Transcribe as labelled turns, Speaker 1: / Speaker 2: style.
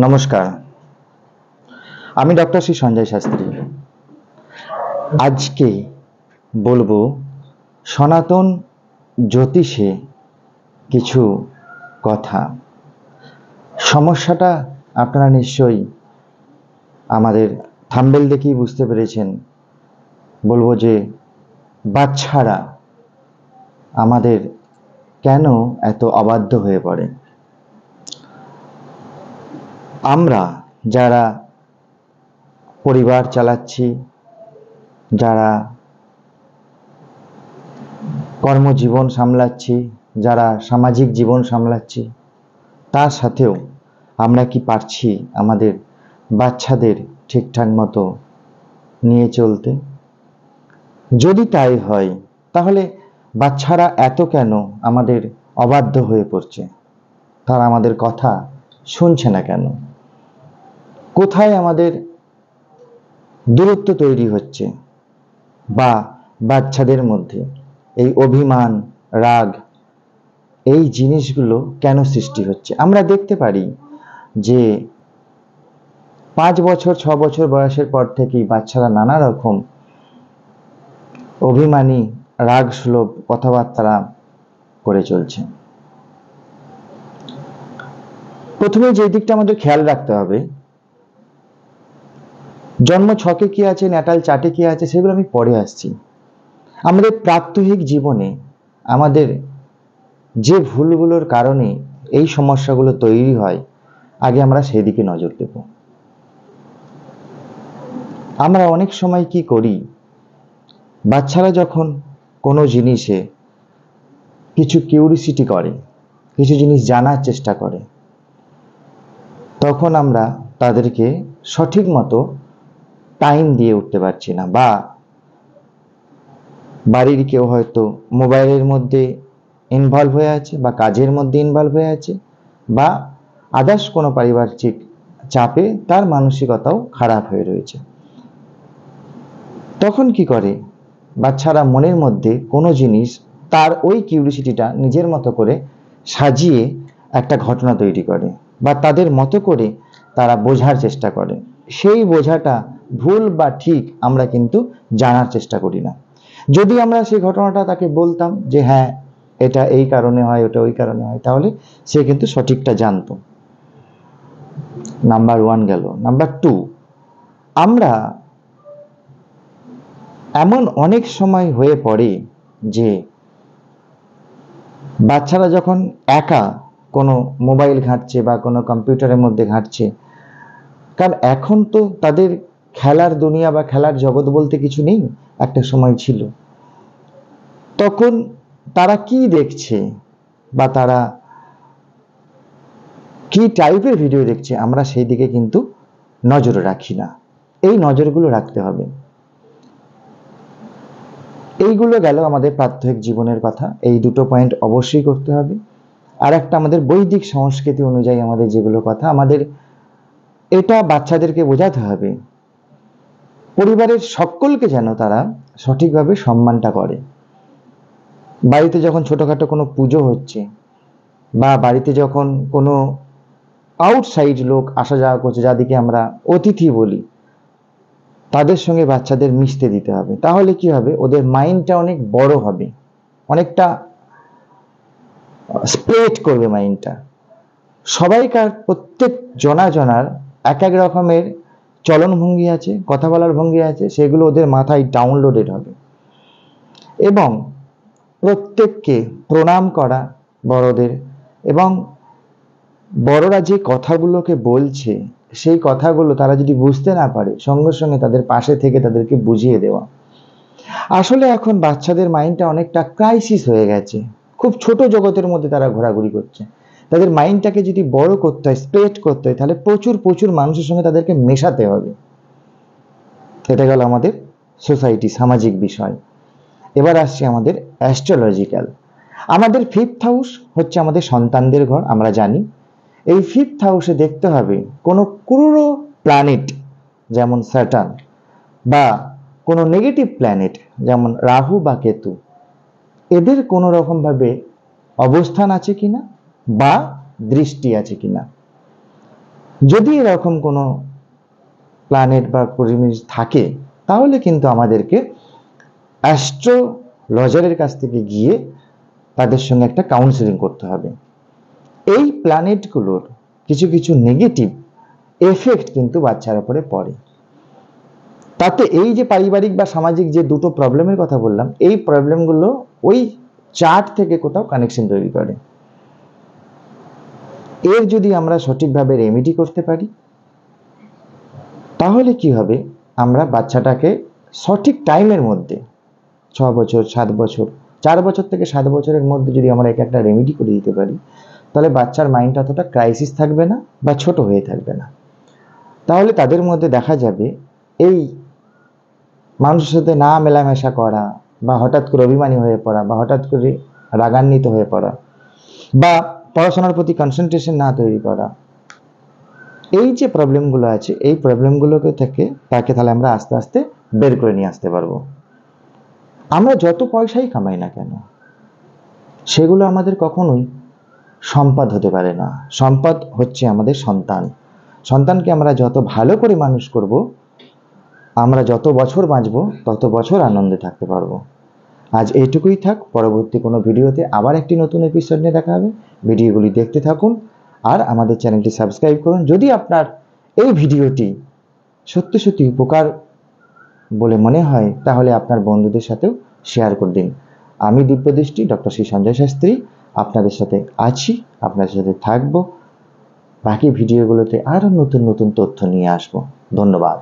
Speaker 1: নমস্কার, আমি ডক্টর শ্রী সঞ্জয় শাস্ত্রী। আজকে বলবো সনাতন জ্যোতিষে কিছু কথা। সমস্যাটা আপনারা নিশ্চয়ই আমাদের থাম্বনেল দেখেই বুঝতে পেরেছেন। বলবো যে বাচ্চারা আমাদের কেন এত অবাধ্য হয়ে পড়ে। আমরা যারা পরিবার চালাচ্ছি, যারা কর্মজীবন সামলাচ্ছি, যারা সামাজিক জীবন সামলাচ্ছি, তার সাথেও আমরা কি পারছি আমাদের বাচ্চাদের ঠিকঠাক মতো নিয়ে চলতে? যদি তাই হয়, তাহলে বাচ্চারা এত কেন আমাদের অবাধ্য হয়ে পড়ছে? তারা আমাদের কথা শুনছে না কেন? কোথায় আমাদের দূরত্ব তৈরি হচ্ছে, বা বাচ্চাদের মধ্যে এই অভিমান, রাগ, এই জিনিসগুলো কেন সৃষ্টি হচ্ছে? আমরা দেখতে পারি যে 5 বছর 6 বছর বয়সের পর থেকেই বাচ্চারা নানা রকম অভিমানী, রাগ সুলভ কথাবার্তা করে চলছে। প্রথমে যে দিকটা আমাদের খেয়াল রাখতে হবে, জন্ম ছকে কি আছে, ন্যাটাল চার্টে কি আছে, সেগুলো আমি পরে আসছি। আমাদের প্রাত্যহিক জীবনে আমাদের যে ভুলগুলোর কারণে এই সমস্যাগুলো তৈরি হয়, আগে আমরা সেই দিকে নজর দেব। আমরা অনেক সময় কি করি, বাচ্চারা যখন কোনো জিনিসে কিছু কিউরিসিটি করে, কিছু জিনিস জানার চেষ্টা করে, তখন আমরা তাদেরকে সঠিক মতো টাইম দিয়ে উঠতে পারছি না। বা বাড়ির কেউ হয়তো মোবাইলের মধ্যে ইনভলভ হয়ে আছে, বা কাজের মধ্যে ইনভলভ হয়ে আছে, বা আদার্স কোনো পারিপার্শ্বিক চাপে তার মানসিকতাও খারাপ হয়ে রয়েছে। তখন কি করে, বাচ্চারা মনের মধ্যে কোনো জিনিস, তার ওই কিউরিসিটিটা নিজের মতো করে সাজিয়ে একটা ঘটনা তৈরি করে, বা তাদের মতো করে তারা বোঝার চেষ্টা করে। সেই বোঝাটা ভুল বা ঠিক আমরা কিন্তু জানার চেষ্টা করি না। যদি আমরা সেই ঘটনাটা তাকে বলতাম যে হ্যাঁ, এটা এই কারণে হয়, ওটা ওই কারণে হয়, তাহলে সে কিন্তু সঠিকটা জানতো। নাম্বার 1 গেল। নাম্বার 2, আমরা এমন অনেক সময় হয়ে পড়ে যে বাচ্চারা যখন একা কোনো মোবাইল ঘাঁটছে বা কোনো কম্পিউটারের মধ্যে ঘাঁটছে, কারণ এখন তো তাদের খেলার দুনিয়া বা খেলার জগৎ বলতে কিছু নেই, একটা সময় ছিল। তখন তারা কি দেখছে বা তারা কি টাইপের ভিডিও দেখছে, আমরা সেই দিকে কিন্তু নজর রাখি না। এই নজরগুলো রাখতে হবে। এইগুলো গেল আমাদের প্রাত্যহিক জীবনের কথা। এই দুটো পয়েন্ট অবশ্যই করতে হবে। আর একটা আমাদের বৈদিক সংস্কৃতি অনুযায়ী আমাদের যেগুলো কথা, আমাদের এটা বাচ্চাদেরকে বোঝাতে হবে, পরিবারের সকলকে যেন তারা সঠিকভাবে সম্মানটা করে। বাড়িতে যখন ছোটখাটো কোনো পুজো হচ্ছে, বা বাড়িতে যখন কোনো আউটসাইড লোক আসা যাওয়া করছে, যাদেরকে আমরা অতিথি বলি, তাদের সঙ্গে বাচ্চাদের মিশতে দিতে হবে। তাহলে কি হবে, ওদের মাইন্ডটা অনেক বড় হবে, অনেকটা স্প্রেড করবে মাইন্ডটা। সবাইকার প্রত্যেক জনার এক এক রকমের চলন ভঙ্গি আছে, কথা বলার ভঙ্গি আছে, সেগুলো ওদের মাথায় ডাউনলোডেড হবে। এবং প্রত্যেককে প্রণাম করা বড়দের, এবং বড়রা যে কথাগুলোকে বলছে, সেই কথাগুলো তারা যদি বুঝতে না পারে, সঙ্গে সঙ্গে তাদের পাশে থেকে তাদেরকে বুঝিয়ে দেওয়া। আসলে এখন বাচ্চাদের মাইন্ডটা অনেকটা ক্রাইসিস হয়ে গেছে, খুব ছোট জগতের মধ্যে তারা ঘোরাঘুরি করছে। তাদের মাইন্ডটাকে যদি বড় করতে হয়, স্প্রেড করতে হয়, তাহলে প্রচুর প্রচুর মানুষের সঙ্গে তাদেরকে মেশাতে হবে। এটা গেল আমাদের সোসাইটি, সামাজিক বিষয়। এবার আসছে আমাদের অ্যাস্ট্রোলজিক্যাল। আমাদের 5th হাউস হচ্ছে আমাদের সন্তানদের ঘর, আমরা জানি। এই 5th হাউসে দেখতে হবে কোনো ক্রুর প্ল্যানেট যেমন স্যাটার্ন, বা কোনো নেগেটিভ প্ল্যানেট যেমন রাহু বা কেতু, এদের কোনো রকম ভাবে অবস্থান আছে কিনা বা দৃষ্টি আছে কিনা। যদি এরকম কোনো প্ল্যানেট বা পরিবেশ থাকে তাহলে কিন্তু আমাদেরকে অ্যাস্ট্রোলজারের কাছ থেকে গিয়ে তাদের সঙ্গে একটা কাউন্সেলিং করতে হবে। এই প্ল্যানেটগুলোর কিছু কিছু নেগেটিভ এফেক্ট কিন্তু বাচ্চার উপরে পড়ে। তাতে এই যে পারিবারিক বা সামাজিক যে দুটো প্রবলেমের কথা বললাম, এই প্রবলেমগুলো ওই চার্ট থেকে কোথাও কানেকশন তৈরি করে। এর যদি আমরা সঠিকভাবে রেমেডি করতে পারি তাহলে কি হবে, আমরা বাচ্চাটাকে সঠিক টাইমের মধ্যে 6 বছর 7 বছর 4 বছর থেকে 7 বছরের মধ্যে যদি আমরা একটা রেমেডি করে দিতে পারি তাহলে বাচ্চার মাইন্ড অতটা ক্রাইসিস থাকবে না বা ছোট হয়ে থাকবে না। তাহলে তাদের মধ্যে দেখা যাবে এই মানুষের সাথে না মেলামেশা করা বা হঠাৎ করে অভিমানী হয়ে পড়া বা হঠাৎ করে রাগান্বিত হয়ে পড়া বা পড়াশোনার প্রতি কনসেন্ট্রেশন না তৈরি করা, এই যে প্রবলেমগুলো আছে এই প্রবলেমগুলোকে থেকে তাকে তাহলে আমরা আস্তে আস্তে বের করে নিয়ে আসতে পারবো। আমরা যত পয়সাই কামাই না কেন সেগুলো আমাদের কখনোই সম্পদ হতে পারে না। সম্পদ হচ্ছে আমাদের সন্তান। সন্তানকে আমরা যত ভালো করে মানুষ করব, আমরা যত বছর বাঁচব তত বছর আনন্দে থাকতে পারবো। আজ এইটুকুই থাক, পরবর্তী কোনো ভিডিওতে আবার একটি নতুন এপিসোড নিয়ে দেখা হবে। ভিডিওগুলি দেখতে থাকুন আর আমাদের চ্যানেলটি সাবস্ক্রাইব করুন। যদি আপনার এই ভিডিওটি সত্যি সত্যি উপকার বলে মনে হয় তাহলে আপনার বন্ধুদের সাথেও শেয়ার করে দিন। আমি দিব্যদৃষ্টি ডক্টর শ্রী সঞ্জয় শাস্ত্রী আপনাদের সাথে আছি, আপনাদের সাথে থাকবো। বাকি ভিডিওগুলোতে আরো নতুন নতুন তথ্য নিয়ে আসবো। ধন্যবাদ।